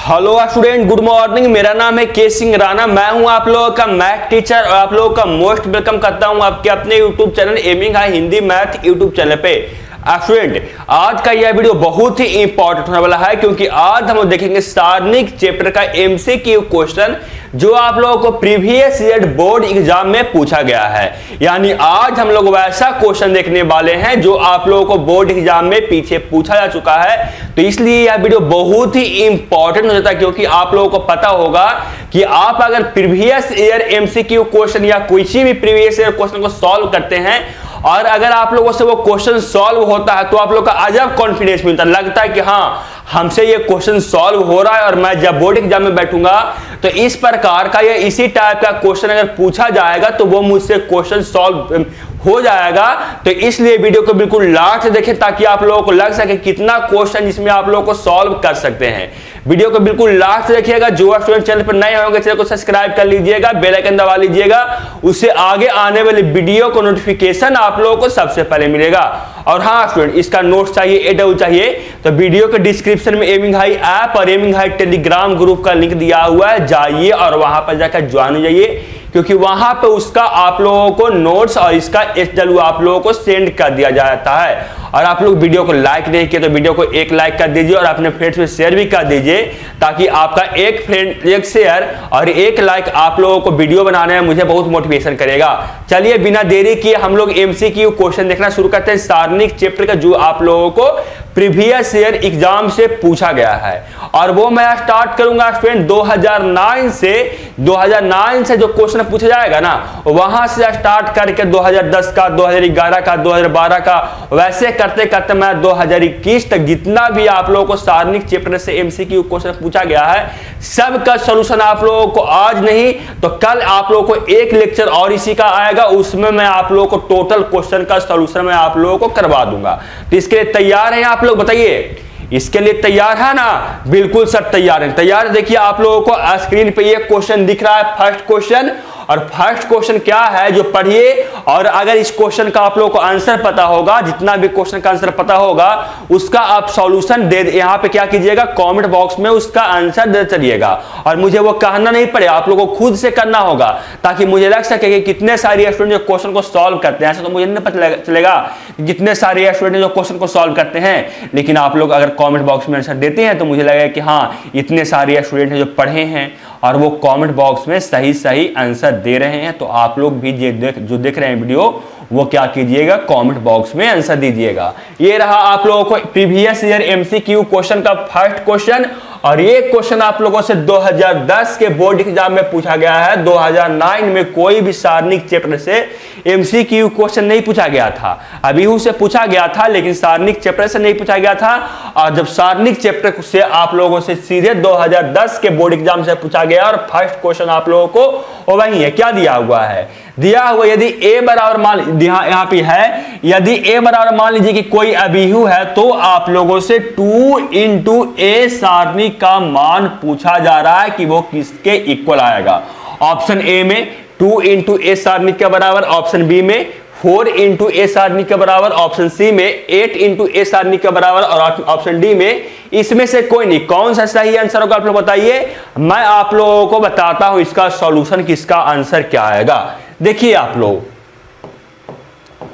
Hello student, good morning. मेरा नाम है के सिंह राणा। मैं हूं आप लोगों का मैथ टीचर और आप लोगों का मोस्ट वेलकम करता हूं आपके अपने YouTube channel aiming high Hindi math YouTube channel पे। स्टूडेंट, आज का यह वीडियो बहुत ही इंपॉर्टेंट होने वाला है क्योंकि आज हम लोग देखेंगे सारणिक चैप्टर का एमसीक्यू क्वेश्चन जो आप लोगों को प्रीवियस ईयर बोर्ड एग्जाम में पूछा गया है। यानी आज हम लोग वैसा क्वेश्चन देखने वाले हैं जो आप लोगों को बोर्ड एग्जाम में पीछे पूछा जा चुका है। तो इसलिए यह वीडियो बहुत ही इंपॉर्टेंट हो जाता है क्योंकि आप लोगों को पता होगा कि आप अगर प्रीवियस ईयर एमसीक्यू क्वेश्चन या किसी भी प्रीवियस ईयर क्वेश्चन को सॉल्व करते हैं और अगर आप लोगों से वो क्वेश्चन सॉल्व होता है तो आप लोग का अजब कॉन्फिडेंस मिलता है, लगता है कि हाँ हमसे ये क्वेश्चन सॉल्व हो रहा है और मैं जब बोर्ड एग्जाम में बैठूंगा तो इस प्रकार का या इसी टाइप का क्वेश्चन अगर पूछा जाएगा तो वो मुझसे क्वेश्चन सॉल्व हो जाएगा। तो इसलिए वीडियो को बिल्कुल लास्ट देखें ताकि आप लोगों को लग सके कितना क्वेश्चन जिसमें आप लोगों को सॉल्व कर सकते हैं। वीडियो को बिल्कुल लास्ट देखिएगा। जो स्टूडेंट चैनल पर नए होंगे चैनल को सब्सक्राइब कर लीजिएगा, बेल आइकन दबा लीजिएगा, उससे आगे आने वाली वीडियो को नोटिफिकेशन आप लोगों को सबसे पहले मिलेगा। और हाँ स्टूडेंट, इसका नोट्स चाहिए, एडब्ल्यू चाहिए तो वीडियो के डिस्क्रिप्शन में एमिंग हाई ऐप और एमिंग हाई टेलीग्राम ग्रुप का लिंक दिया हुआ है, जाइए और वहां पर जाकर ज्वाइन हो जाइए क्योंकि वहां पे उसका आप लोगों को नोट्स और इसका एसडब्ल्यू आप लोगों को सेंड कर दिया जाता है। और आप लोग वीडियो को लाइक नहीं किए तो वीडियो को एक लाइक कर दीजिए और अपने फ्रेंड्स में शेयर भी कर दीजिए ताकि आपका एक फ्रेंड एक शेयर और एक लाइक आप लोगों को वीडियो बनाने में मुझे बहुत मोटिवेशन करेगा। चलिए बिना देरी किए हम लोग एमसीक्यू क्वेश्चन देखना शुरू करते हैं सारणिक चैप्टर का जो आप लोगों को प्रीवियस ईयर एग्जाम से पूछा गया है। और वो मैं स्टार्ट करूंगा स्टूडेंट 2009 से जो क्वेश्चन पूछा जाएगा ना वहां से स्टार्ट करके 2010 का, 2011 का, 2012 का, वैसे करते करते मैं 2021 तक जितना भी आप लोगों को सारणिक चैप्टर से एमसीक्यू क्वेश्चन पूछा गया है सबका सॉल्यूशन आप लोगों को आज नहीं तो कल आप लोगों को एक लेक्चर और इसी का आएगा, उसमें मैं आप लोगों को टोटल क्वेश्चन का सॉल्यूशन मैं आप लोगों को करवा दूंगा। तो इसके लिए तैयार हैं आप लोग, बताइए इसके लिए तैयार है ना? बिल्कुल सर तैयार है। तैयार देखिए आप लोगों को स्क्रीन पे ये क्वेश्चन दिख रहा है, फर्स्ट क्वेश्चन। और फर्स्ट क्वेश्चन क्या है जो पढ़िए और अगर इस क्वेश्चन का आप लोगों को आंसर पता होगा, जितना भी क्वेश्चन का आंसर पता होगा उसका आप सॉल्यूशन दे यहाँ पे क्या कीजिएगा कमेंट बॉक्स में उसका आंसर दे चलिएगा। और मुझे वो कहना नहीं पड़े, आप लोगों को खुद से करना होगा ताकि मुझे लग सके कि कितने सारे स्टूडेंट जो क्वेश्चन को सॉल्व करते हैं। ऐसा तो मुझे नहीं पता चलेगा कितने सारे स्टूडेंट जो क्वेश्चन को सॉल्व करते हैं, लेकिन आप लोग अगर कॉमेंट बॉक्स में आंसर देते हैं तो मुझे लगेगा कि हाँ इतने सारे स्टूडेंट हैं जो पढ़े हैं और वो कमेंट बॉक्स में सही सही आंसर दे रहे हैं। तो आप लोग भी जो देख रहे हैं वीडियो वो क्या कीजिएगा कमेंट बॉक्स में आंसर दीजिएगा। ये रहा आप लोगों को प्रीवियस ईयर एमसीक्यू क्वेश्चन का फर्स्ट क्वेश्चन और ये क्वेश्चन आप लोगों से 2010 के बोर्ड एग्जाम में पूछा गया है। 2009 में कोई भी सारणिक चैप्टर से एमसीक्यू क्वेश्चन नहीं पूछा गया था, अभी से पूछा गया था लेकिन सारणिक चैप्टर से नहीं पूछा गया था। और जब सारणिक चैप्टर से आप लोगों से सीधे 2010 के बोर्ड एग्जाम से पूछा गया और फर्स्ट क्वेश्चन आप लोगों को वही है, क्या दिया हुआ है, दिया हुआ यदि a बराबर मान यहाँ पे है, यदि a बराबर मान लीजिए कि कोई अभिहु है तो आप लोगों से 2 into a सारणिक का मान पूछा जा रहा है कि वो किसके इक्वल आएगा। ऑप्शन ए में 2 into a सारणिक के बराबर, ऑप्शन बी में 4 into a सारणिक के बराबर, ऑप्शन सी में 8 into a सारणिक के बराबर और ऑप्शन डी में इसमें से कोई नहीं। कौन सा सही आंसर होगा आप लोग बताइए, मैं आप लोगों को बताता हूं इसका सॉल्यूशन किसका आंसर क्या आएगा। देखिए आप लोग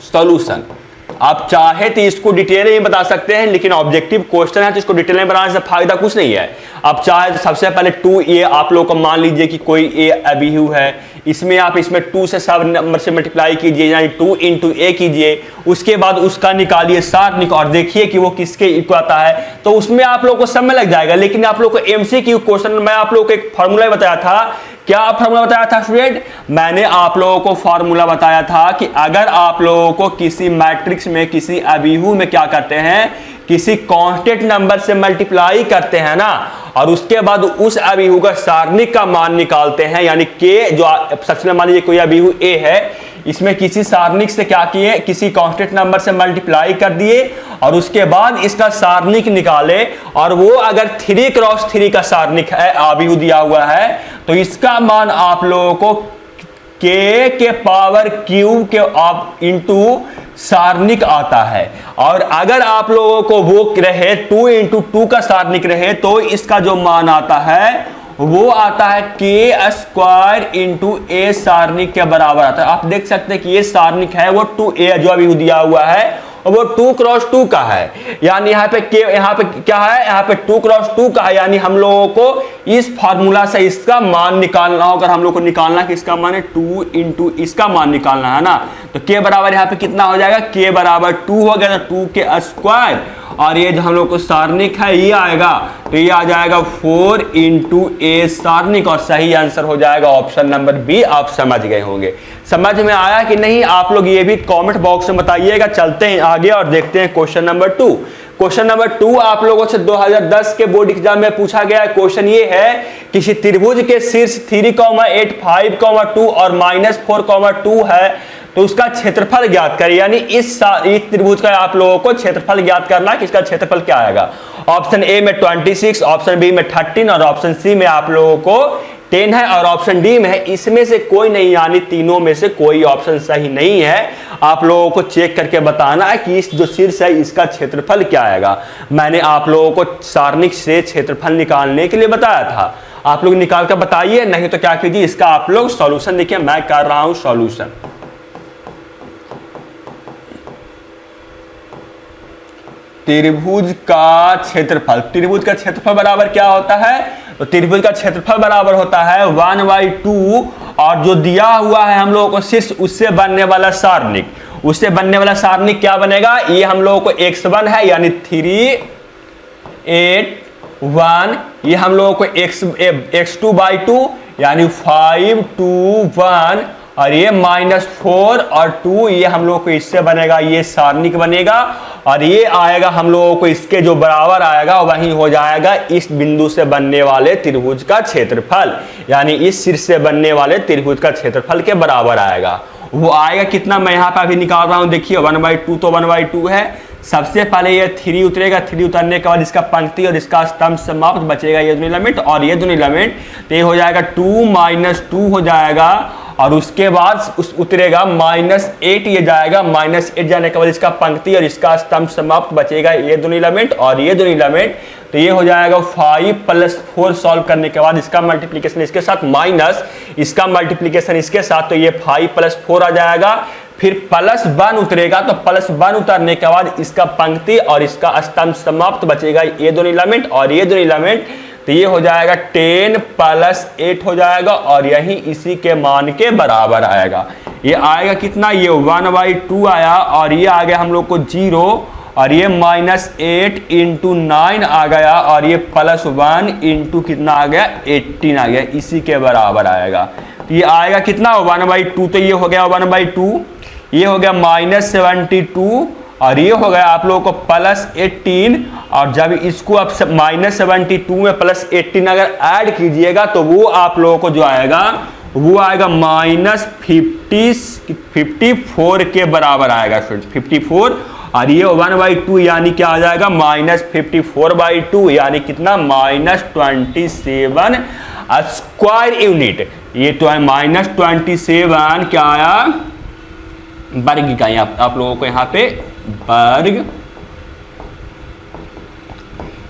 सॉल्यूशन आप चाहे तो इसको डिटेल में बता सकते हैं लेकिन ऑब्जेक्टिव क्वेश्चन है तो इसको डिटेल में बनाने से फायदा कुछ नहीं है। आप चाहे तो सबसे पहले 2a आप लोग को मान लीजिए कि कोई a अभिहु है, इसमें आप इसमें 2 से सब नंबर से मल्टीप्लाई कीजिए यानी 2 into a कीजिए, उसके बाद उसका निकालिए सारणिक और देखिए कि वो किसके इक्वल आता है। तो उसमें आप लोग को समय लग जाएगा लेकिन आप लोग को एमसीक्यू क्वेश्चन मैं आप लोग को एक फॉर्मूला बताया था। क्या फॉर्मूला बताया था स्टूडेंट? मैंने आप लोगों को फॉर्मूला बताया था कि अगर आप लोगों को किसी मैट्रिक्स में किसी अभिहु में क्या करते हैं किसी कांस्टेंट नंबर से मल्टीप्लाई करते हैं ना और उसके बाद उस अभिहु का सारणिक का मान निकालते हैं यानी के जो सबसे मान लीजिए कोई अभिहु ए है इसमें किसी सारणिक से क्या किए किसी कांस्टेंट नंबर से मल्टीप्लाई कर दिए और उसके बाद इसका सारणिक निकाले और वो अगर 3 क्रॉस 3 का सारणिक है अभिहु दिया हुआ है तो इसका मान आप लोगों को के पावर क्यू के इंटू सारणिक आता है। और अगर आप लोगों को वो रहे 2 इंटू 2 का सारणिक रहे तो इसका जो मान आता है वो आता है के स्क्वायर इंटू ए सारणिक के बराबर आता है। आप देख सकते हैं कि ये सारणिक है वो 2a जो अभी दिया हुआ है और वो 2 क्रॉस 2 का है, यानी यहाँ पे क्या है, यहाँ पे 2 क्रॉस 2 का है, यानी हम लोगों को इस फार्मूला से इसका मान निकालना होगा। हम लोग को निकालना कि इसका मान है 2 इंटू इसका मान निकालना है ना, तो के बराबर यहाँ पे कितना हो जाएगा, के बराबर 2 हो गया, तो 2 के स्क्वायर और ये जो हम लोग को सारणिक है ये आएगा, तो ये आ जाएगा 4 इंटू ए सारणिक और सही आंसर हो जाएगा ऑप्शन नंबर बी। आप समझ गए होंगे। समझ में आया कि नहीं आप लोग ये भी कमेंट बॉक्स में बताइएगा। चलते हैं आगे और देखते हैं क्वेश्चन नंबर 2। क्वेश्चन नंबर 2 आप लोगों से 2010 के बोर्ड एग्जाम में पूछा गया क्वेश्चन ये है, किसी त्रिभुज के शीर्ष 3,8 5,2 और -4,2 है तो उसका क्षेत्रफल ज्ञात करें। यानी इस त्रिभुज का आप लोगों को क्षेत्रफल ज्ञात करना है कि इसका क्षेत्रफल क्या आएगा। ऑप्शन ए में 26, ऑप्शन बी में 13 और ऑप्शन सी में आप लोगों को 10 है और ऑप्शन डी में है। इसमें से कोई नहीं, यानी तीनों में से कोई ऑप्शन सही नहीं है। आप लोगों को चेक करके बताना है कि इस जो शीर्ष है इसका क्षेत्रफल क्या आएगा। मैंने आप लोगों को सारणिक से क्षेत्रफल निकालने के लिए बताया था, आप लोग निकाल कर बताइए, नहीं तो क्या कीजिए इसका आप लोग सॉल्यूशन देखिए, मैं कर रहा हूं सॉल्यूशन। त्रिभुज का क्षेत्रफल बराबर क्या होता है, तो त्रिभुज का क्षेत्रफल बराबर होता है 1/2 और जो दिया हुआ है हम लोगों को शीर्ष उससे बनने वाला सारणिक, उससे बनने वाला सारणिक क्या बनेगा, ये हम लोगों को x1 है यानी 3 8 1, ये हम लोगों को x2/2 यानी 5 2 1 और ये -4 और 2 ये हम लोग को इससे बनेगा, ये सारणिक बनेगा और ये आएगा हम लोगों को इसके जो बराबर आएगा वही हो जाएगा इस बिंदु से बनने वाले त्रिभुज का क्षेत्रफल, यानी इस शीर्ष से बनने वाले त्रिभुज का क्षेत्रफल के बराबर आएगा। वो आएगा कितना, मैं यहाँ पे अभी निकाल रहा हूँ, देखिए 1/2 तो 1/2 है। सबसे पहले ये 3 उतरेगा, 3 उतरने के बाद इसका पंक्ति और इसका स्तंभ समाप्त बचेगा ये दोनों एलिमेंट और ये दोनों एलिमेंट, तो ये हो जाएगा 2 - 2 हो जाएगा और उसके बाद उतरेगा -8, ये जाएगा -8 जाने के बाद इसका पंक्ति और इसका स्तंभ समाप्त बचेगा ये दोनों एलिमेंट और ये दोनों एलिमेंट, तो ये हो जाएगा 5 + 4 सॉल्व करने के बाद इसका मल्टीप्लिकेशन इसके साथ माइनस इसका मल्टीप्लिकेशन इसके साथ, तो ये 5 + 4 आ जाएगा। फिर +1 उतरेगा, तो +1 उतरने के बाद इसका पंक्ति और इसका स्तंभ समाप्त बचेगा ये दोनों एलिमेंट और ये दोनों एलिमेंट, तो ये हो जाएगा 10 + 8 हो जाएगा और यही इसी के मान के बराबर आएगा। ये आएगा कितना, ये 1/2 आया और ये आ गया हम लोग को 0 और ये -8 × 9 आ गया और ये +1 × कितना आ गया 18 आ गया, इसी के बराबर आएगा। तो ये आएगा कितना 1/2, तो ये हो गया 1/2, ये हो गया -72 और ये हो गया आप लोगों को +18 और जब इसको आप -72 में +18 अगर ऐड कीजिएगा तो वो आप लोगों को जो आएगा वो आएगा -54 के बराबर आएगा, 54 और ये 1/2 यानी क्या आ जाएगा -54/2 यानी कितना -27 स्क्वायर यूनिट। ये तो है -27 क्या आया वर्ग इकाई, आप लोगों को यहाँ पे वर्ग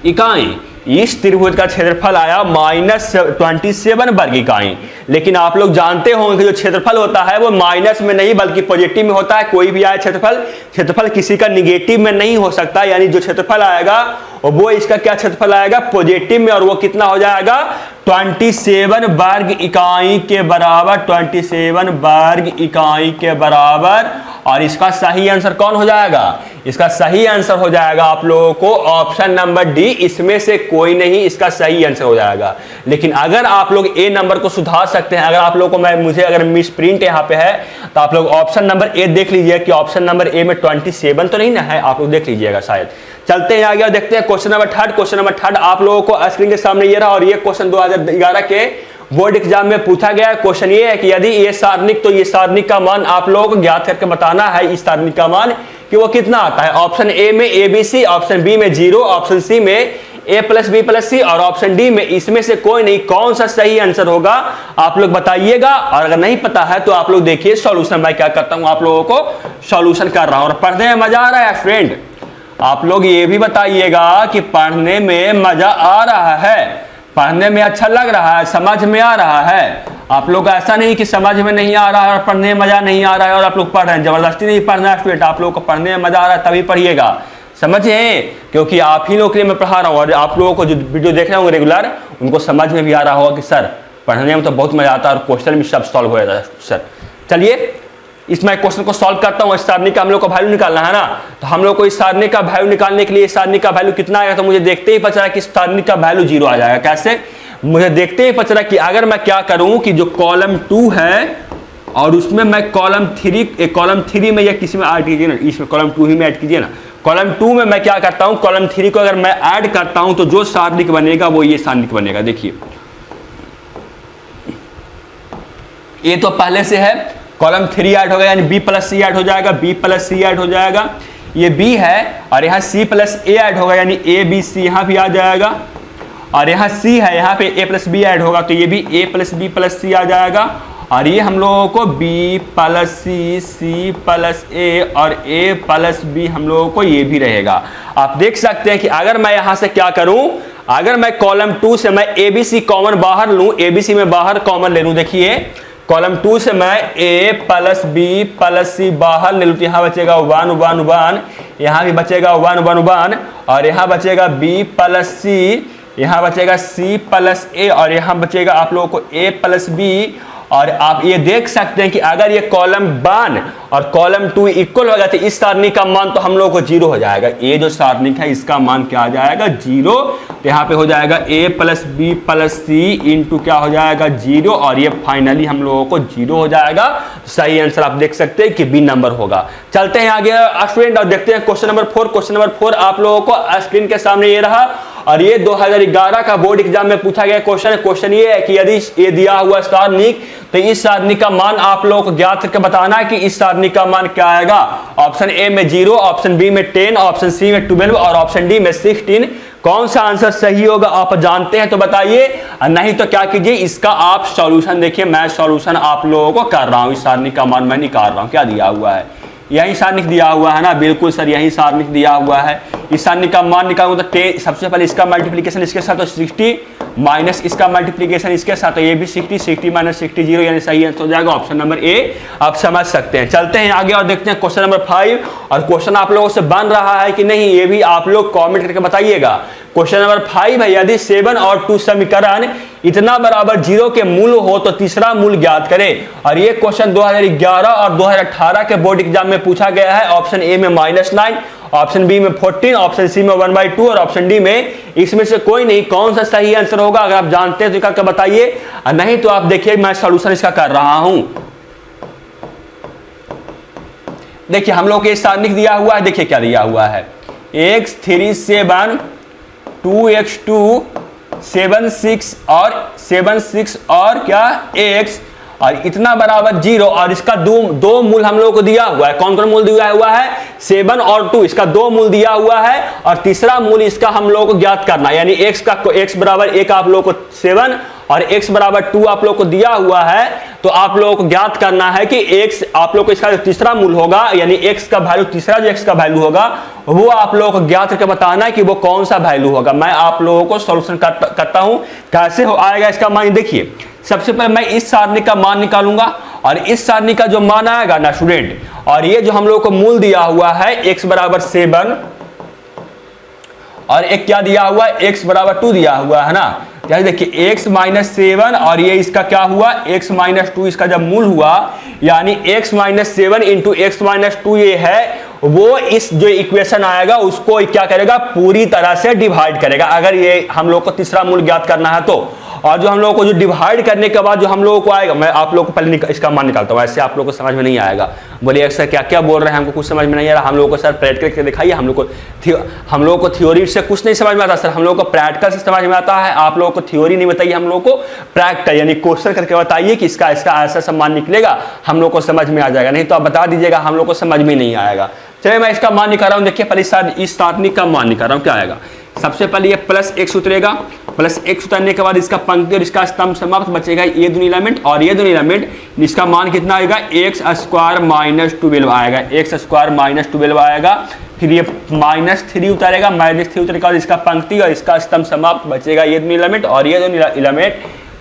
इकाई। इस त्रिभुज का क्षेत्रफल आया -27 वर्ग इकाई। लेकिन आप लोग जानते होंगे कि जो क्षेत्रफल होता है वो माइनस में नहीं बल्कि पॉजिटिव में होता है। कोई भी आए क्षेत्रफल किसी का निगेटिव में नहीं हो सकता, यानी जो क्षेत्रफल आएगा वो इसका क्या क्षेत्रफल आएगा पॉजिटिव में, और वो कितना हो जाएगा 27 वर्ग इकाई के बराबर, 27 वर्ग इकाई के बराबर। और इसका सही आंसर कौन हो जाएगा, इसका सही आंसर हो जाएगा आप लोगों को ऑप्शन नंबर डी, इसमें से कोई नहीं इसका सही आंसर हो जाएगा। लेकिन अगर आप लोग ए नंबर को सुधार सकते हैं, अगर आप लोगों को मुझे अगर मिस प्रिंट यहाँ पे है तो आप लोग ऑप्शन नंबर ए देख लीजिए कि ऑप्शन नंबर ए में 27 तो नहीं ना है, आप लोग देख लीजिएगा शायद। चलते हैं आगे और देखते हैं question number third. Question number third आप लोगों को स्क्रीन के सामने ये रहा और ये क्वेश्चन 2011 के बोर्ड एग्जाम में पूछा गया। क्वेश्चन ये है कि यदि ये सारणिक, तो ये सारणिक का मान आप लोगों को ज्ञात करके बताना है इस सारणिक का मान कि वो कितना आता है। ऑप्शन ए में ABC, ऑप्शन बी में 0, ऑप्शन सी में ए प्लस बी प्लस सी और ऑप्शन डी में इसमें से कोई नहीं, कौन सा सही आंसर होगा आप लोग बताइएगा। और अगर नहीं पता है तो आप लोग देखिए सॉल्यूशन मैं क्या करता हूं, आप लोगों को सॉल्यूशन कर रहा हूं। और पढ़ने में मजा आ रहा है स्टूडेंट? आप लोग ये भी बताइएगा कि पढ़ने में मजा आ रहा है, पढ़ने में अच्छा लग रहा है, समझ में आ रहा है। आप लोग ऐसा नहीं कि समझ में नहीं आ रहा है और पढ़ने में मजा नहीं आ रहा है और आप लोग पढ़ रहे हैं, जबरदस्ती नहीं पढ़ना है स्टूडेंट। आप लोगों को पढ़ने में मजा आ रहा है तभी पढ़िएगा, समझे? क्योंकि आप ही लोग के लिए मैं पढ़ा रहा हूँ और आप लोगों को जो वीडियो देख रहे होंगे रेगुलर, उनको समझ में भी आ रहा होगा कि सर पढ़ने में तो बहुत मजा आता है और क्वेश्चन भी सब सॉल्व हो जाता है सर। चलिए इसमें क्वेश्चन को सॉल्व करता हूँ। इस सारणी का हम लोग को वैल्यू निकालना है ना, तो हम लोग को इस सारणी का वैल्यू निकालने के लिए इस सारणी का वैल्यू कितना आएगा, तो मुझे देखते ही पता चला कि इस सारणी का वैल्यू 0 आ जाएगा। कैसे? मुझे देखते ही पता चला कि अगर मैं क्या करूं कि जो कॉलम 2 है और उसमें मैं कॉलम 3 में या किसी में ऐड कीजिए ना, इसमें कॉलम 2 ही में ऐड कीजिए ना। कॉलम 2 में मैं क्या करता हूं, कॉलम 3 को अगर मैं ऐड करता हूं तो जो सारणिक बनेगा वो ये सारणिक बनेगा। देखिए ये तो पहले से है, कॉलम 3 ऐड होगा यानी बी प्लस सी ऐड हो जाएगा, बी प्लस सी ऐड हो जाएगा, ये बी है। और यहाँ सी प्लस ए ऐड होगा यानी ए बी सी यहाँ भी आ जाएगा। और यहाँ सी है, यहाँ पे ए प्लस बी ऐड होगा तो ये भी ए प्लस बी प्लस सी आ जाएगा। और ये हम लोगों को बी प्लस सी, सी प्लस ए और ए प्लस बी हम लोगों को ये भी रहेगा। आप देख सकते हैं कि अगर मैं यहाँ से क्या करूं, अगर मैं कॉलम 2 से मैं ए बी सी कॉमन बाहर लूं, ए बी सी में बाहर कॉमन ले लूं, देखिए कॉलम 2 से मैं ए प्लस बी प्लस सी बाहर ले लूं तो यहाँ बचेगा 1 1 1, यहाँ भी बचेगा 1 1 1 और यहाँ बचेगा बी प्लस सी, यहाँ बचेगा सी प्लस ए और यहाँ बचेगा आप लोगों को ए प्लस बी। और आप ये देख सकते हैं कि अगर ये कॉलम 1 और कॉलम 2 इक्वल हो जाते इस सारणी का मान तो हम लोगों को 0 हो जाएगा। ये जो सारणिक है इसका मान क्या आ जाएगा, 0। तो यहाँ पे हो जाएगा ए प्लस बी प्लस सी इंटू क्या हो जाएगा 0 और ये फाइनली हम लोगों को 0 हो जाएगा। सही आंसर आप देख सकते हैं कि बी नंबर होगा। चलते हैं आगे स्टूडेंट और देखते हैं क्वेश्चन नंबर 4। क्वेश्चन नंबर 4 आप लोगों को स्क्रीन के सामने ये रहा और ये 2011 का बोर्ड एग्जाम में पूछा गया क्वेश्चन है। क्वेश्चन ये है कि यदि ये दिया हुआ सारणिक तो इस सारणिक का मान आप लोगों को ज्ञात करके बताना है कि इस सारणिक का मान क्या आएगा। ऑप्शन ए में 0, ऑप्शन बी में 10, ऑप्शन सी में 12 और ऑप्शन डी में 16। कौन सा आंसर सही होगा आप जानते हैं तो बताइए, नहीं तो क्या कीजिए इसका आप सॉल्यूशन देखिए। मैं सॉल्यूशन आप लोगों को कर रहा हूं, इस सारणिक का मान मैं निकाल रहा हूं। क्या दिया हुआ है, यही सारणिक दिया हुआ है ना, बिल्कुल सर यही सारणिक दिया हुआ है। इस सारणिक का मान निकालूंगा तो 10, सबसे पहले इसका मल्टीप्लिकेशन इसके साथ तो 60 माइनस इसका मल्टीप्लिकेशन इसके साथ तो ये भी 60, 60 माइनस 60 0 यानी सही आंसर हो जाएगा ऑप्शन नंबर ए। आप समझ सकते हैं। चलते हैं आगे और देखते हैं क्वेश्चन नंबर 5। और क्वेश्चन आप लोगों से बन रहा है कि नहीं ये भी आप लोग कॉमेंट करके बताइएगा। क्वेश्चन नंबर 5 है, यदि 7 और 2 समीकरण इतना बराबर 0 के मूल हो तो तीसरा मूल ज्ञात करें। और ये क्वेश्चन 2011 और 2018 के बोर्ड एग्जाम में पूछा गया है। ऑप्शन ए में -9, ऑप्शन बी में 14, ऑप्शन सी में 1/2 और ऑप्शन डी में, इसमें से कोई नहीं। कौन सा सही आंसर होगा अगर आप जानते हैं तो करके बताइए, नहीं तो आप देखिए मैं सॉल्यूशन इसका कर रहा हूं। देखिए हम लोग के सारणिक दिया हुआ है, देखिए क्या दिया हुआ है, x 3 7 2x2 7 6 और क्या x और इतना बराबर 0 और इसका दो मूल हम लोगों को दिया हुआ है। कौन कौन मूल दिया हुआ है, 7 और 2, इसका 2 मूल दिया हुआ है और तीसरा मूल इसका हम लोगों को ज्ञात करना है। यानी x बराबर 1 आप लोगों को 7 और x बराबर 2 आप लोगों को दिया हुआ है। तो आप लोगों को ज्ञात करना है कि x आप लोगों को इसका जो तीसरा मूल होगा यानी x का वैल्यू, तीसरा जो x का वैल्यू होगा वो आप लोगों को ज्ञात करके बताना है कि वो कौन सा वैल्यू होगा। मैं आप लोगों को सॉल्यूशन करता हूं, कैसे हो आएगा इसका मान। देखिए सबसे पहले मैं इस सारणिक का मान निकालूंगा और इस सारणिक का जो मान आएगा ना स्टूडेंट, और ये जो हम लोगों को मूल दिया हुआ है x बराबर 7 और एक क्या दिया हुआ है, x बराबर 2 दिया हुआ है ना। जैसे देखिए x माइनस 7 और ये इसका क्या हुआ, x माइनस 2 इसका जब मूल हुआ यानी x minus 7 into x minus 2 ये है, वो इस जो इक्वेशन आएगा उसको क्या करेगा, पूरी तरह से डिवाइड करेगा। अगर ये हम लोग को तीसरा मूल ज्ञात करना है तो, और जो हम लोगों को जो डिवाइड करने के बाद जो हम लोगों को आएगा, मैं आप लोगों को पहले इसका मान निकालता हूँ, ऐसे आप लोगों को समझ में नहीं आएगा। बोलिए सर क्या क्या बोल रहे हैं, हमको कुछ समझ में नहीं आ रहा। हम लोगों को सर प्रैक्टिकल करके दिखाइए। हम लोग को थ्योरी से कुछ नहीं समझ में आता सर, हम लोग को प्रैक्टिकल से समझ में आता है। आप लोगों को थ्योरी नहीं बताइए, हम लोग को प्रैक्टिकल यानी क्वेश्चन करके बताइए कि इसका ऐसा सम्मान निकलेगा, हम लोग को समझ में आ जाएगा। नहीं तो आप बता दीजिएगा, हम लोग को समझ में नहीं आएगा। चलिए मैं इसका मान निकाल रहा हूँ। देखिए पहले इस सारणिक का मान निकाल रहा हूँ, क्या आएगा, सबसे पहले ये प्लस एक्स उतरेगा, प्लस एक्स उतरने के बाद इसका पंक्ति और इसका स्तंभ समाप्त बचेगा ये दोनों एलिमेंट, और ये दोनों एलिमेंट इसका मान कितना आएगा एक्स स्क्वायर माइनस 12 आएगा, एक्स स्क्वायर माइनस 12 आएगा। फिर ये -3 उतारेगा, -3 उतरने के बाद इसका पंक्ति और इसका स्तंभ समाप्त बचेगा ये दोनों एलिमेंट, और ये दोनों एलिमेंट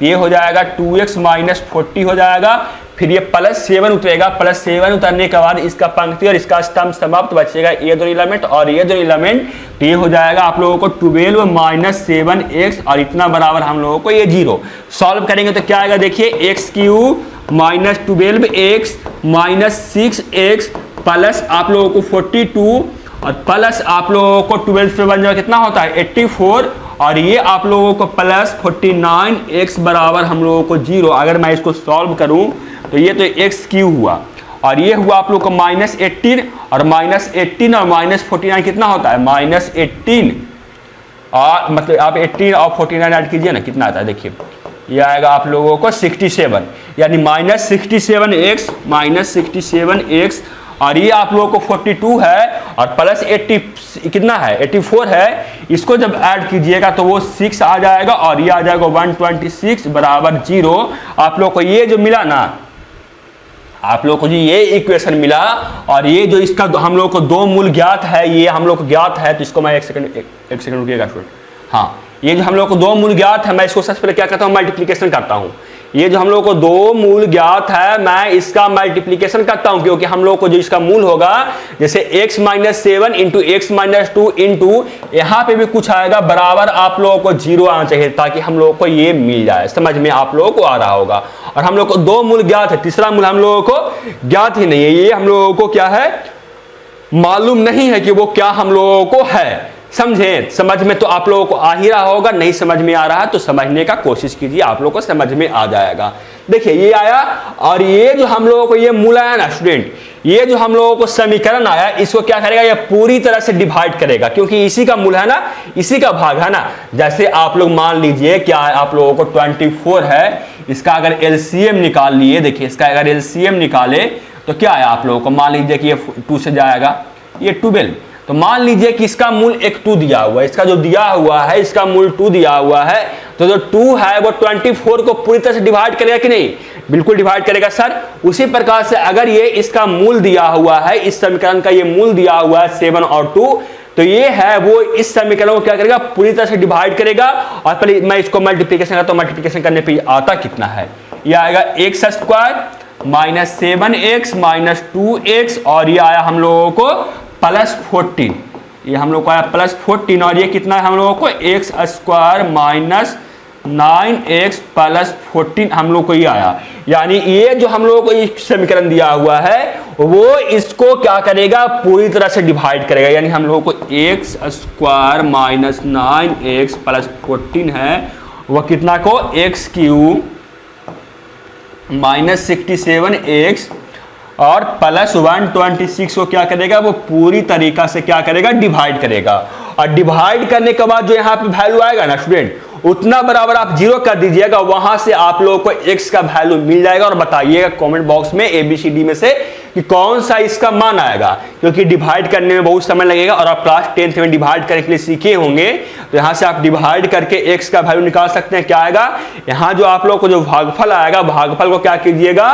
ये हो जाएगा 2x माइनस 40 हो जाएगा। फिर ये +7 उतरेगा, +7 उतरने के बाद इसका पंक्ति और इसका स्तंभ समाप्त बचेगा ये दोनों एलिमेंट, और ये दोनों एलिमेंट तो ये हो जाएगा आप लोगों को 12 माइनस 7x, और इतना बराबर हम लोगों को ये 0। सॉल्व करेंगे तो क्या आएगा, देखिए x³ minus 12x minus 6x plus आप लोगों को 42 और प्लस आप लोगों को 12 से बन जाएगा कितना होता है 84, और ये आप लोगों को प्लस 49x बराबर हम लोगों को 0। अगर मैं इसको सॉल्व करूं तो ये तो x³ हुआ, और ये हुआ आप लोग को -18 और -18 और -49 कितना होता है -18, और मतलब आप 18 और 49 ऐड कीजिए ना कितना आता है, देखिए ये आएगा आप लोगों को 67, यानी -67x, और ये आप लोगों को 42 है और प्लस 80 कितना है 84 है, इसको जब ऐड कीजिएगा तो वो 6 आ जाएगा, और ये आ जाएगा 126 बराबर 0। आप लोग को ये जो मिला ना, आप लोग को जी ये इक्वेशन मिला, और ये जो इसका हम लोग को दो मूल ज्ञात है, ये हम लोग को ज्ञात है, तो इसको मैं एक सेकंड रुकिएगा स्टूडेंट। हाँ, ये जो हम लोग को दो मूल ज्ञात है, मैं इसको सबसे पहले क्या करता हूँ मल्टीप्लिकेशन करता हूँ। ये जो हम लोग को दो मूल ज्ञात है, मैं इसका मल्टीप्लिकेशन करता हूं, क्योंकि हम लोग को जो इसका मूल होगा जैसे x minus 7 into x minus 2 into यहां पे भी कुछ आएगा बराबर आप लोगों को 0 आना चाहिए, ताकि हम लोग को ये मिल जाए। समझ में आप लोगों को आ रहा होगा। और हम लोग को दो मूल ज्ञात है, तीसरा मूल हम लोगों को ज्ञात ही नहीं है, ये हम लोगों को क्या है मालूम नहीं है कि वो क्या हम लोगों को है। समझे, समझ में तो आप लोगों को आ ही रहा होगा, नहीं समझ में आ रहा है तो समझने का कोशिश कीजिए, आप लोगों को समझ में आ जाएगा। देखिए ये आया, और ये जो हम लोगों को ये मूल आया ना स्टूडेंट, ये जो हम लोगों को समीकरण आया, इसको क्या करेगा, ये पूरी तरह से डिवाइड करेगा, क्योंकि इसी का मूल है ना, इसी का भाग है ना। जैसे आप लोग मान लीजिए क्या है, आप लोगों को 24 है, इसका अगर एलसीएम निकाल लिए, देखिए इसका अगर एलसीएम निकाले तो क्या है आप लोगों को, मान लीजिए कि ये 2 से जाएगा, ये 12, तो मान लीजिए कि इसका मूल एक 2 दिया हुआ है, इसका जो दिया हुआ है इसका मूल 2 दिया हुआ है, तो जो 2 है वो 24 को पूरी तरह से डिवाइड करेगा कि नहीं, बिल्कुल डिवाइड करेगा सर। उसी प्रकार से अगर ये इसका मूल दिया हुआ है, इस समीकरण का ये मूल दिया हुआ है 7 और 2, तो ये है वो इस समीकरण को क्या करेगा पूरी तरह से डिवाइड करेगा। और पहले मैं इसको मल्टीप्लिकेशन करता हूं, मल्टीप्लिकेशन करने पे आता कितना है, ये आएगा x square minus 7x minus 2x, और ये आया हम लोगों को +14, ये हम लोग को आया +14, और ये कितना है हम लोगों को x square minus 9x plus 14 हम लोग को ये आया। यानी ये जो हम लोगों को समीकरण दिया हुआ है वो इसको क्या करेगा पूरी तरह से डिवाइड करेगा, यानी हम लोगों को x square minus 9x plus 14 है, वह कितना को x³ माइनस 67x और प्लस 126 को क्या करेगा वो पूरी तरीका से क्या करेगा डिवाइड करेगा। और डिवाइड करने के बाद जो यहाँ पे वैल्यू आएगा ना स्टूडेंट, उतना बराबर आप 0 कर दीजिएगा, वहां से आप लोगों को x का वैल्यू मिल जाएगा। और बताइएगा कमेंट बॉक्स में ABCD में से कि कौन सा इसका मान आएगा, क्योंकि डिवाइड करने में बहुत समय लगेगा और आप क्लास 10th में डिवाइड करने के लिए सीखे होंगे, तो यहां से आप डिवाइड करके x का वैल्यू निकाल सकते हैं। क्या आएगा यहाँ जो आप लोग को जो भागफल आएगा, भागफल को क्या कीजिएगा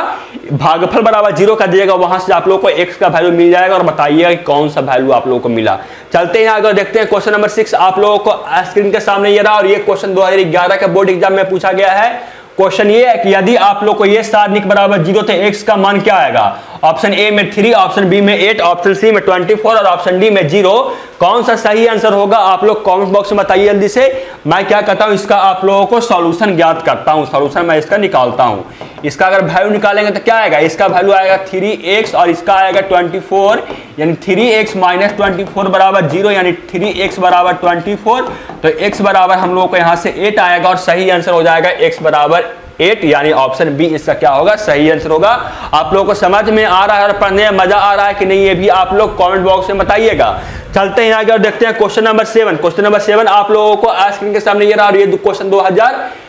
भागफल बराबर 0 कर दीजिएगा, वहां से आप लोग को x का वैल्यू मिल जाएगा। और बताइएगा कि कौन सा वैल्यू आप लोगों को मिला। चलते हैं आगे देखते हैं क्वेश्चन नंबर 6 आप लोगों को स्क्रीन के सामने ये रहा, और ये क्वेश्चन 2011 के बोर्ड एग्जाम में पूछा गया है। क्वेश्चन ये है कि यदि आप लोग को ये सारणिक बराबर 0 तो x का मान क्या आएगा। ऑप्शन ए में 3, ऑप्शन बी में 8, ऑप्शन सी में 24 और ऑप्शन डी में 0। कौन सा सही आंसर होगा आप लोग कमेंट बॉक्स में बताइए जल्दी से। मैं क्या करता हूं इसका आप लोगों को सॉल्यूशन ज्ञात करता हूं, सॉल्यूशन मैं इसका निकालता हूं। इसका अगर वैल्यू निकालेंगे तो क्या आएगा, इसका वैल्यू आएगा 3x और इसका आएगा 24, यानी 3x माइनस 24 बराबर 0, यानी 3x बराबर 24। तो x बराबर हम लोगों को यहाँ से 8 आएगा और सही आंसर हो जाएगा x बराबर 8, यानी ऑप्शन बी इसका क्या होगा सही आंसर होगा। आप लोगों को समझ में आ रहा है और पढ़ने में मजा आ रहा है कि नहीं, ये भी आप लोग कमेंट बॉक्स में बताइएगा। चलते हैं आगे और देखते हैं क्वेश्चन नंबर 7। क्वेश्चन नंबर 7 आप लोगों को स्क्रीन के सामने ये रहा, और ये क्वेश्चन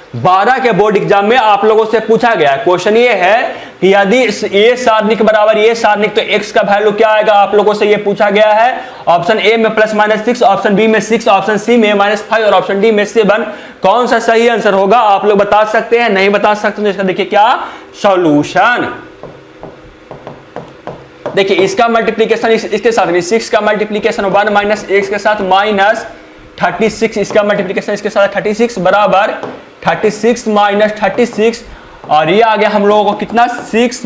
2012 के बोर्ड एग्जाम में आप लोगों से पूछा गया है। क्वेश्चन ये है कि यदि ये सारणिक बराबर ये सारणिक तो x का वैल्यू क्या आएगा, आप लोगों से ये पूछा गया है। ऑप्शन ए में +-6, ऑप्शन बी में 6, ऑप्शन सी में -5 और ऑप्शन डी में 7, कौन सा सही आंसर होगा आप लोग बता सकते हैं? नहीं बता सकते तो इसका देखिए क्या सॉल्यूशन। देखिए इसका मल्टीप्लीकेशन इसके साथ 6 का मल्टीप्लीकेशन 1 - x के साथ -36, इसका मल्टीप्लीकेशन इसके साथ 36 बराबर 36 - 36 और ये आ गया हम लोगों को कितना 6 -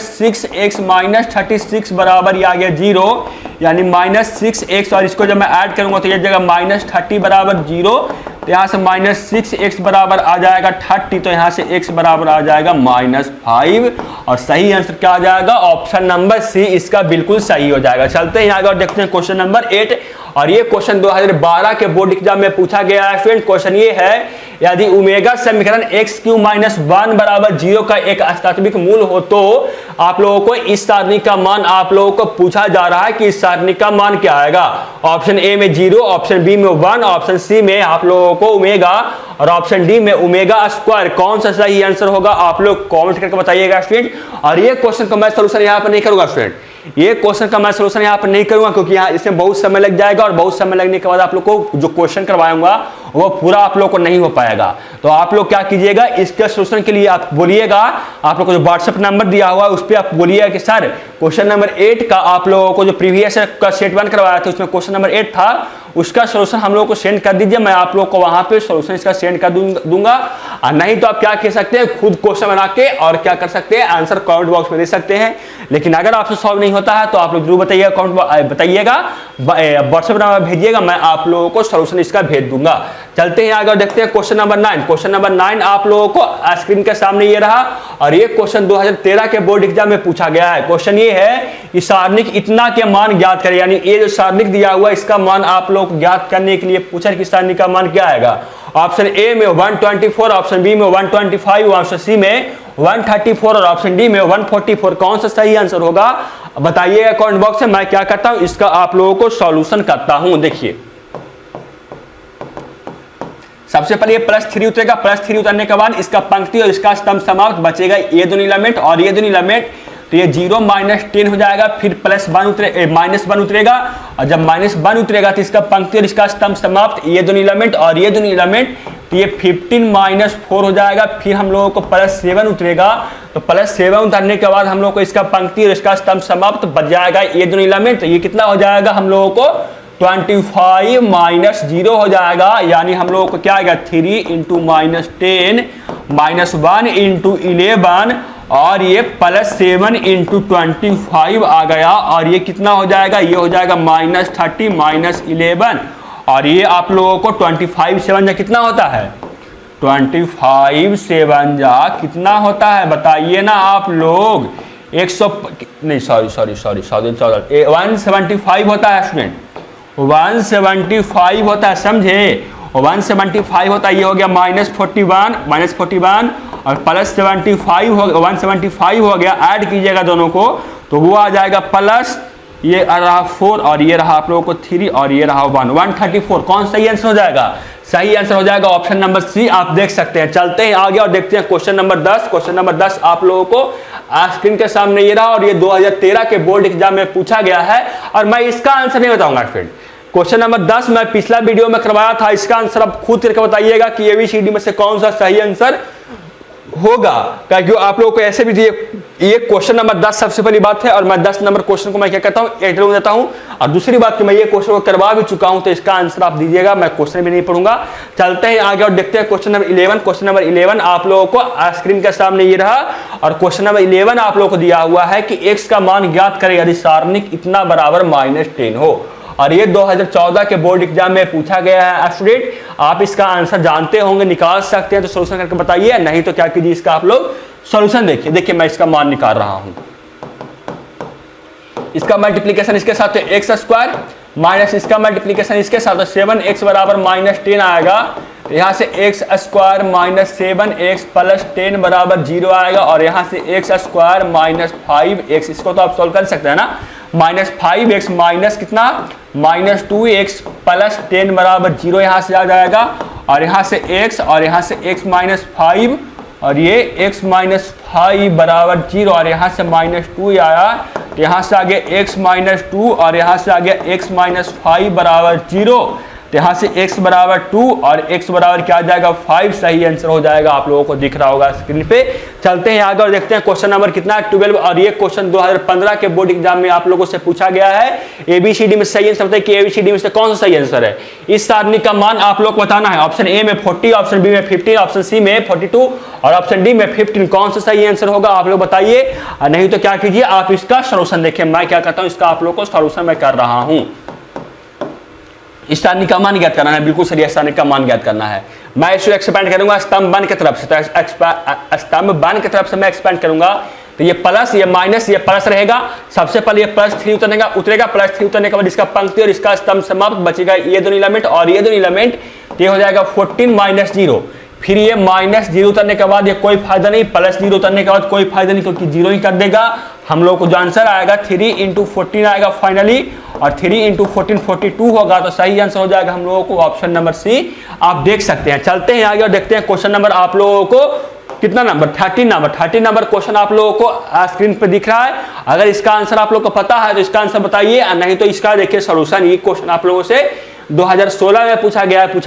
6x - 36 बराबर ये आ गया 0, यानी -6x और इसको जब मैं ऐड करूंगा तो ये जगह -30 बराबर 0, तो यहाँ से -6x बराबर आ जाएगा 30, तो यहाँ से x बराबर आ जाएगा -5 और सही आंसर क्या आ जाएगा? ऑप्शन नंबर सी इसका बिल्कुल सही हो जाएगा। चलते हैं आगे और देखते हैं क्वेश्चन नंबर 8 और ये क्वेश्चन 2012 के बोर्ड एग्जाम में पूछा गया है स्टूडेंट। क्वेश्चन ये है यदि ओमेगा समीकरण x³ - 1 बराबर 0 का एक अस्थात्विक मूल हो तो आप लोगों को इस सारणी का मान आप लोगों को पूछा जा रहा है कि इस सारणी का मान क्या आएगा। ऑप्शन ए में 0, ऑप्शन बी में 1, ऑप्शन सी में आप लोगों को ओमेगा और ऑप्शन डी में ओमेगा स्क्वायर, कौन सा सही आंसर होगा आप लोग कमेंट करके बताइएगा स्टूडेंट। और ये क्वेश्चन का मैं सॉल्यूशन यहाँ पर नहीं करूंगा स्टूडेंट, ये क्वेश्चन का मैं सॉल्यूशन यहाँ पर नहीं करूंगा क्योंकि यहाँ इसमें बहुत समय लग जाएगा और बहुत समय लगने के बाद आप लोग को जो क्वेश्चन करवाऊंगा वो पूरा आप लोग को नहीं हो पाएगा। तो आप लोग क्या कीजिएगा, इसके सॉल्यूशन के लिए आप बोलिएगा, आप लोग को जो व्हाट्सएप नंबर दिया हुआ है उस पर आप बोलिएगा कि सर क्वेश्चन नंबर 8 का आप लोगों को जो प्रीवियस का सेट 1 करवाया था उसमें क्वेश्चन नंबर 8 था, उसका सॉल्यूशन हम लोग को सेंड कर दीजिए, मैं आप लोग को वहां पे सॉल्यूशन इसका सेंड कर दूंगा। और नहीं तो आप क्या कह सकते हैं, खुद क्वेश्चन बना के और क्या कर सकते हैं, आंसर कमेंट बॉक्स में दे सकते हैं। लेकिन अगर आपसे सॉल्व नहीं होता है तो आप लोग जरूर बताइएगा, कमेंट बताइएगा, व्हाट्सएप नंबर भेजिएगा, मैं आप लोगों को सॉल्यूशन इसका भेज दूंगा। चलते हैं आगे और देखते हैं क्वेश्चन नंबर 9। क्वेश्चन नंबर 9 आप लोगों को स्क्रीन के सामने ये रहा और ये क्वेश्चन 2013 के बोर्ड एग्जाम में पूछा गया है। क्वेश्चन ये है कि सारणिक इतना के मान ज्ञात करें, यानी ये जो सारणिक दिया हुआ है इसका मान आप लोग ज्ञात करने के लिए पूछा कि सारणिक का मान क्या आएगा। ऑप्शन ए में 124, ऑप्शन बी में 125, ऑप्शन सी में 134 और ऑप्शन डी में 144, कौन सा सही आंसर होगा बताइएगा कमेंट बॉक्स में। मैं क्या करता हूं, इसका आप लोगों को सॉल्यूशन करता हूं। देखिए सबसे पहले +3 उतरेगा, +3 उतरने के बाद इसका पंक्ति और इसका स्तंभ समाप्त, बचेगा ये दोनों एलिमेंट और ये दोनों एलिमेंट, तो ये 0 - 10 हो जाएगा, फिर -1 उतरेगा और जब -1 उतरेगा तो इसका पंक्ति और इसका स्तंभ समाप्त, ये दोनों एलिमेंट और ये दोनों एलिमेंट, तो ये 15 - 4 हो जाएगा, फिर हम लोगों को +7 उतरेगा, तो +7 उतरने के बाद हम लोग को इसका पंक्ति और इसका स्तंभ समाप्त, बच जाएगा ये दोनों एलिमेंट, तो ये कितना हो जाएगा हम लोगों को 25 - 0 हो जाएगा, यानी हम लोगों को क्या आएगा 3 × -10 -1 × 11 और ये +7 × 25 आ गया और ये कितना हो जाएगा, ये हो जाएगा -30 - 11 और ये आप लोगों को 25 7 जा कितना होता है, 25 7 जा कितना होता है बताइए ना आप लोग। 100 नहीं सॉरी 175 होता है स्टूडेंट, 175 होता है, समझे 175 होता है। ये हो गया -41 और +75 हो गया, 175 हो गया, ऐड कीजिएगा दोनों को तो वो आ जाएगा प्लस, ये रहा 4 और ये रहा आप लोगों को 3 और ये रहा 1, 134, कौन सही आंसर हो जाएगा, सही आंसर हो जाएगा ऑप्शन नंबर सी, आप देख सकते हैं। चलते हैं आगे और देखते हैं क्वेश्चन नंबर 10। क्वेश्चन नंबर 10 आप लोगों को स्क्रीन के सामने ये रहा और ये 2013 के बोर्ड एग्जाम में पूछा गया है और मैं इसका आंसर नहीं बताऊंगा फ्रेंड। क्वेश्चन नंबर 10 मैं पिछला वीडियो में करवाया था, इसका आंसर आप खुद करके बताइएगा कि ABCD में से कौन सा सही आंसर होगा, क्योंकि आप लोगों को ऐसे भी ये क्वेश्चन नंबर 10 सबसे पहली बात है और मैं 10 नंबर क्वेश्चन को मैं क्या करता हूँ एंटर देता हूँ और दूसरी बात कि मैं ये क्वेश्चन को करवा भी चुका हूँ, तो इसका आंसर आप दीजिएगा, मैं क्वेश्चन भी नहीं पढ़ूंगा। चलते हैं आगे और देखते हैं क्वेश्चन नंबर 11। क्वेश्चन नंबर 11 आप लोगों को स्क्रीन के सामने ये रहा और क्वेश्चन नंबर 11 आप लोगों को दिया हुआ है कि x का मान ज्ञात करें यदि सारणिक इतना बराबर -10 हो और ये 2014 के बोर्ड एग्जाम में पूछा गया है स्टूडेंट। आप इसका आंसर जानते होंगे, निकाल सकते हैं, तो सॉल्यूशन करके बताइए, नहीं तो क्या कीजिए इसका आप लोग सॉल्यूशन देखिए मैं इसका मान निकाल रहा हूं। इसका मल्टीप्लीकेशन इसके साथ x² माइनस इसका मल्टीप्लीकेशन इसके साथ 7x बराबर -10 आएगा, यहाँ से x² - 7x + 10 बराबर 0 आएगा और यहाँ से x² - 5x, इसको तो आप सॉल्व कर सकते हैं ना, -5x माइनस कितना -2x + 10 बराबर 0 यहाँ से आ जाएगा और यहाँ से x और यहाँ से x माइनस 5 और ये x माइनस 5 बराबर 0 और यहाँ से माइनस 2 आया, तो यहाँ से आगे x माइनस 2 और यहाँ से आगे x माइनस 5 बराबर 0, तो यहाँ से x बराबर 2 और x बराबर क्या आ जाएगा 5, सही आंसर हो जाएगा। आप लोगों को दिख रहा होगा स्क्रीन पे। चलते हैं आगे और देखते हैं क्वेश्चन नंबर कितना है 12, और ये क्वेश्चन 2015 के बोर्ड एग्जाम में आप लोगों से पूछा गया है। एबीसीडी में सही आंसर बताइए कि एबीसीडी में से कौन सा सही आंसर है। इस सारणी का मान आप लोग को बताना है। ऑप्शन ए में 40, ऑप्शन बी में 15, ऑप्शन सी में 42 और ऑप्शन डी में 15, कौन सा सही आंसर होगा आप लोग बताइए। नहीं तो क्या कीजिए, आप इसका सोल्यूशन देखिए। मैं क्या करता हूँ, इसका आप लोग को सोल्यूशन मैं कर रहा हूँ। इस सारणी का मान ज्ञात करना है, बिल्कुल सही सारणी का मान ज्ञात करना है। मैं इसको एक्सपेंड करूंगा स्तंभ वन की तरफ से, तो स्तंभ वन की तरफ से मैं एक्सपेंड करूंगा, तो ये प्लस ये माइनस ये प्लस रहेगा। सबसे पहले ये +3 उतरेगा, +3 उतरने के बाद इसका पंक्ति और इसका स्तंभ समाप्त, बचेगा ये दोनों एलिमेंट और ये दोनों एलिमेंट, तो ये हो जाएगा 14 माइनस 0। फिर ये -0 उतरने के बाद ये कोई फायदा नहीं, +0 उतरने के बाद कोई फायदा नहीं, क्योंकि 0 ही कर देगा। हम लोग को जो आंसर आएगा 3 × 14 आएगा फाइनली, और 3 × 14 42 होगा, तो सही आंसर हो जाएगा हम लोगों को ऑप्शन नंबर सी। आप देख सकते हैं। चलते हैं आगे और देखते हैं क्वेश्चन नंबर आप लोगों को कितना नंबर 13 नंबर क्वेश्चन आप लोगों को स्क्रीन पे दिख रहा है। अगर इसका आंसर आप लोग को पता है तो इसका आंसर बताइए, नहीं तो इसका देखिए सॉल्यूशन। ये क्वेश्चन आप लोगों से 2016 में पूछा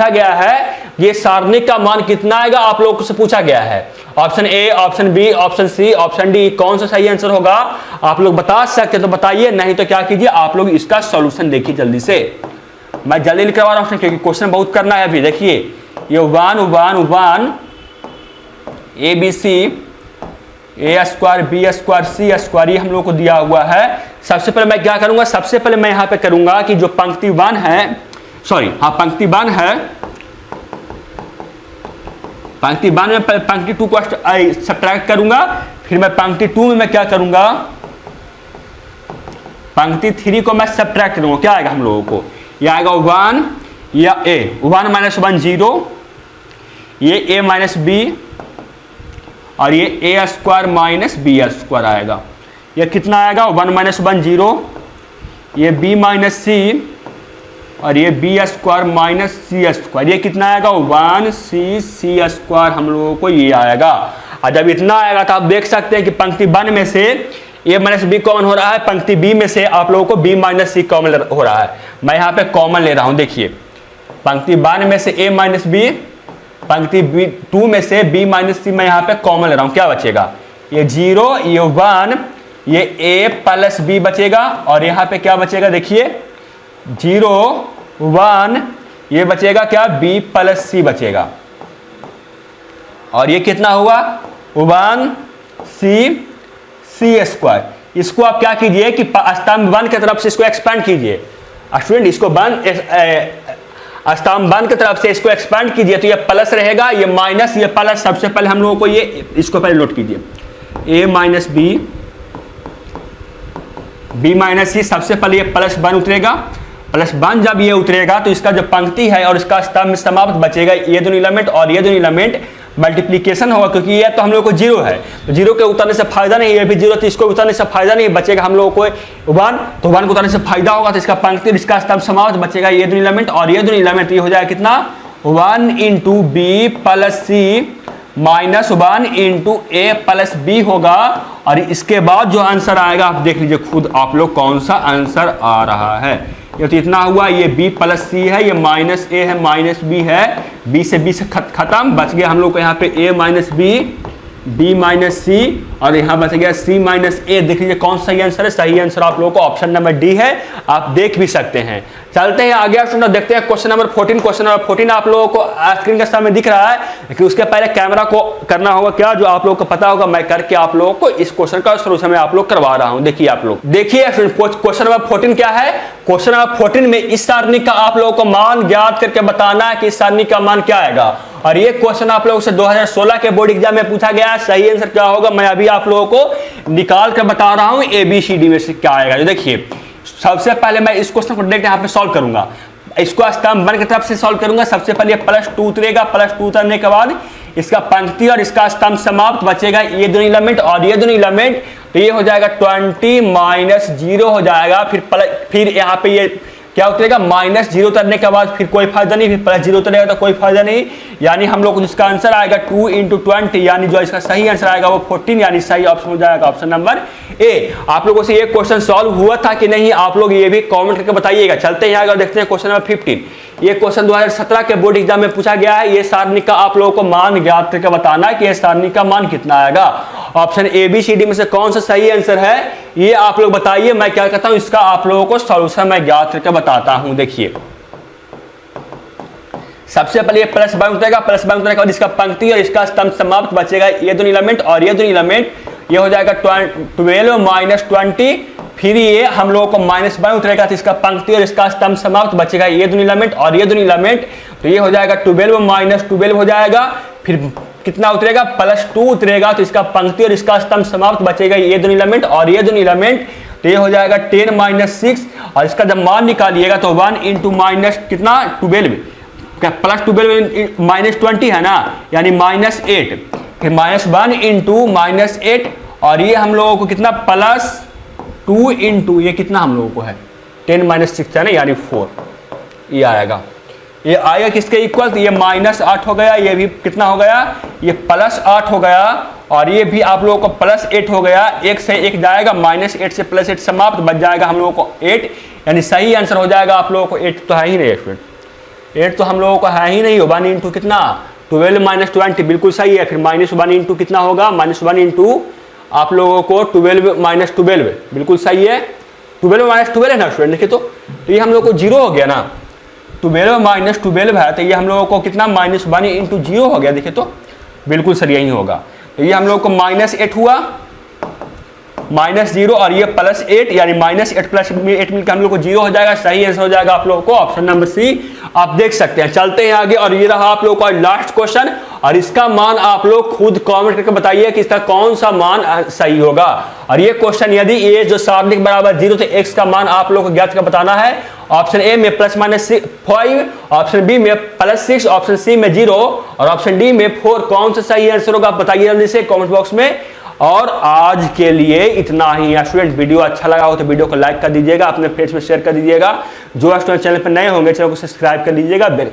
गया है। ये सारणी का मान कितना आएगा आप लोगों से पूछा गया है। Option A, option B, option C, option D, कौन सा सही आंसर होगा आप लोग बता सकते तो बताइए, नहीं तो क्या कीजिए आप लोग इसका सॉल्यूशन देखिए जल्दी से। मैं जल्दी लिख रहा हूं क्योंकि क्वेश्चन बहुत करना है अभी। देखिए ये 1 A B C A square B square C square ये हम लोग को दिया हुआ है। सबसे पहले मैं क्या करूंगा, सबसे पहले मैं यहां पे करूंगा कि जो पंक्ति 1 है, सॉरी हाँ पंक्ति 1 है, पंक्ति 1 में पंक्ति 2 को सब्ट्रैक्ट करूंगा। फिर मैं पंक्ति 2 में मैं क्या करूंगा, पंक्ति 3 को मैं सब्ट्रैक्ट करूंगा। क्या आएगा हम लोगों को, ये आएगा 1 या a 1 - 1 0, ये a माइनस बी और ये a square minus B square आएगा। ये कितना आएगा 1 - 1 0, ये b माइनस सी और ये बी स्क्वायर माइनस सी स्क्वायर, ये कितना आएगा 1c सी स्क्वायर हम लोगों को ये आएगा। और जब इतना आएगा तो आप देख सकते हैं कि पंक्ति 1 में से a माइनस बी कॉमन हो रहा है, पंक्ति b में से आप लोगों को b माइनस सी कॉमन हो रहा है। मैं यहाँ पे कॉमन ले रहा हूँ। देखिए पंक्ति 1 में से a माइनस बी, पंक्ति 2 में से b माइनस सी मैं यहाँ पे कॉमन ले रहा हूँ। क्या बचेगा, ये 0, ये 1, ये a प्लस b बचेगा और यहाँ पे क्या बचेगा, देखिए 0 1, ये बचेगा क्या b प्लस सी बचेगा। और ये कितना हुआ 1c सी स्क्वायर। इसको आप क्या कीजिए कि स्तंभ 1 की तरफ से इसको एक्सपेंड कीजिए। स्टूडेंट इसको स्तंभ 1 की तरफ से इसको एक्सपेंड कीजिए, तो ये प्लस रहेगा, ये माइनस, ये प्लस। सबसे पहले हम लोगों को ये इसको पहले नोट कीजिए, a माइनस बी माइनस सी। सबसे पहले ये +1 उतरेगा, +1 जब ये उतरेगा तो इसका जो पंक्ति है और इसका स्तंभ समाप्त बचेगा, ये दोनों एलिमेंट और ये दोनों एलिमेंट मल्टीप्लीकेशन होगा, क्योंकि ये तो हम लोग को 0 है, तो 0 के उतरने से फायदा नहीं, ये भी 0, तो इसको उतरने से फायदा नहीं, बचेगा हम लोगों को 1, तो 1 को उतरने से फायदा होगा, तो इसका पंक्ति और इसका स्तंभ समाप्त बचेगा ये दोनों एलिमेंट और ये दोनों एलिमेंट। ये हो जाएगा कितना 1 × b plus C minus 1 × a plus b होगा। और इसके बाद जो आंसर आएगा आप देख लीजिए खुद आप लोग कौन सा आंसर आ रहा है। ये तो इतना हुआ, ये b प्लस सी है, ये माइनस a है, माइनस b है, b से खत्म, बच गया हम लोग को यहाँ पे a माइनस b माइनस सी और यहाँ बच गया c माइनस a। देख लीजिए कौन सा सही आंसर है। सही आंसर आप लोगों को ऑप्शन नंबर डी है, आप देख भी सकते हैं। चलते हैं आगे स्टूडेंट, देखते हैं क्वेश्चन नंबर 14। क्वेश्चन नंबर 14 आप लोगों को स्क्रीन के सामने दिख रहा है, लेकिन उसके पहले कैमरा को करना होगा क्या, जो आप लोगों को पता होगा मैं करके आप लोगों को इस क्वेश्चन का सोल्यूशन में आप लोग करवा रहा हूं। देखिए आप लोग देखिए क्वेश्चन नंबर 14 क्या है। क्वेश्चन नंबर 14 में इस सारणी का आप लोगों को मान ज्ञात करके बताना है कि इस सारणी का मान क्या आएगा। और ये क्वेश्चन आप लोगों से 2016 के बोर्ड एग्जाम में पूछा गया है। सही आंसर क्या होगा मैं अभी आप लोगों को निकाल कर बता रहा हूं, ABCD में से क्या आएगा। देखिए सबसे पहले मैं इस क्वेश्चन को डायरेक्ट यहाँ पे सॉल्व करूंगा, इसको स्तंभ 1 की तरफ से सॉल्व करूंगा। सबसे पहले +2 उतरेगा, +2 उतरने के बाद इसका पंक्ति और इसका स्तंभ समाप्त बचेगा ये दोनों एलिमेंट और ये दोनों एलिमेंट, तो ये हो जाएगा 20 - 0 हो जाएगा। फिर यहाँ पे ये क्या उतरेगा -0 उतरने के बाद फिर कोई फायदा नहीं, फिर +0 उतरेगा तो कोई फायदा नहीं, यानी हम लोग को जिसका आंसर आएगा 2 × 20, यानी जो इसका सही आंसर आएगा वो 14, यानी सही ऑप्शन हो जाएगा ऑप्शन नंबर ए। आप लोगों से ये क्वेश्चन सॉल्व हुआ था कि नहीं, आप लोग ये भी कमेंट करके बताइएगा। चलते हैं आगे और देखते हैं क्वेश्चन नंबर 15। ये क्वेश्चन 2017 के बोर्ड एग्जाम में पूछा गया है। ये सारणी का आप लोगों को मान ज्ञात करके बताना है कि ये सारणी का मान कितना आएगा। Option A B C D में से कौन सा सही आंसर है ये आप लोग बताइए। मैं क्या करता हूं, इसका आप लोगों को सॉल्यूशन मैं ज्ञात करके बताता हूं। देखिए सबसे पहले ये +12 उतरेगा, +12 उतरने के बाद इसका पंक्ति और इसका स्तंभ समाप्त बचेगा ये दोनों एलिमेंट और ये दोनों एलिमेंट, ये हो जाएगा 12 - 20, फिर ये हम लोगों को -12 उतरेगा तो इसका पंक्ति और इसका स्तंभ समाप्त बचेगा ये दोनों एलिमेंट और ये दोनों एलिमेंट, तो ये हो जाएगा 12 - 12 हो जाएगा। फिर कितना उतरेगा +2 उतरेगा तो इसका पंक्ति और इसका स्तंभ समाप्त बचेगा ये दोनों एलिमेंट और ये दोनों एलिमेंट, तो ये हो जाएगा 10 - 6 और इसका जब मान निकालिएगा तो 1 × कितना 12 +12 -20 है ना, यानी -8, फिर -1 × -8 और ये हम लोगों को कितना +2 × ये कितना हम लोगों को है 10 - 6 है ना, यानी 4 ये आएगा। ये आएगा किसके इक्वल, तो ये -8 हो गया, ये भी कितना हो गया ये +8 हो गया और ये भी आप लोगों को +8 हो गया। 1 से 1 जाएगा, -8 से +8 समाप्त बच जाएगा हम लोगों को 8, यानी सही आंसर हो जाएगा आप लोगों को 8 तो है ही नहीं स्टूडेंट, 8 तो हम लोगों को है ही नहीं। 1 × कितना 12 - 20 बिल्कुल सही है। फिर -1 × कितना होगा -1 × आप लोगों को 12 - 12 बिल्कुल सही है। 12 - 12 है ना स्टूडेंट, देखिए तो ये हम लोग को 0 हो गया ना, 12 - 12 है तो ये हम लोगों को कितना -1 × 0 हो गया, देखिए तो बिल्कुल सही यही होगा। तो ये हम लोग को -8 हुआ, -0 और ये +8, यानी -8 + 8 मिलकर हम लोग को 0 हो जाएगा। सही आंसर हो जाएगा आप लोगों को ऑप्शन नंबर सी। आप देख सकते हैं। चलते हैं आगे और ये रहा आप लोगों का लास्ट क्वेश्चन और इसका मान आप लोग खुद कमेंट करके बताइए कि इसका कौन सा मान सही होगा। और ये क्वेश्चन यदि ये जो सारणी बराबर 0 तो x का मान आप लोग को ज्ञात कर बताना है। ऑप्शन ए में +-5, ऑप्शन बी में +6, ऑप्शन सी में 0 और ऑप्शन डी में 4। कौन सा सही आंसर होगा आप बताइए जल्दी से कमेंट बॉक्स में। और आज के लिए इतना ही। स्टूडेंट वीडियो अच्छा लगा हो तो वीडियो को लाइक कर दीजिएगा, अपने फ्रेंड्स में शेयर कर दीजिएगा। जो स्टूडेंट चैनल पर नए होंगे चैनल को सब्सक्राइब कर लीजिएगा, बेल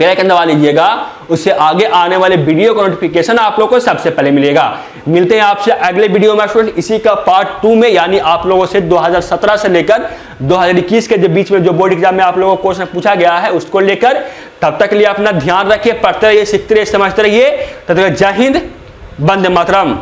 आइकन दबा लीजिएगा, उससे आगे आने वाले वीडियो का नोटिफिकेशन आप लोगों को सबसे पहले मिलेगा। मिलते हैं आपसे अगले वीडियो में स्टूडेंट, इसी का पार्ट 2 में, यानी आप लोगों से 2017 से लेकर 2021 के बीच में जो बोर्ड एग्जाम में आप लोगों को क्वेश्चन पूछा गया है उसको लेकर। तब तक के लिए अपना ध्यान रखिए, पढ़ते रहिए, सीखते रहिए, समझते रहिए। तब तक जय हिंद, वंदे मातरम।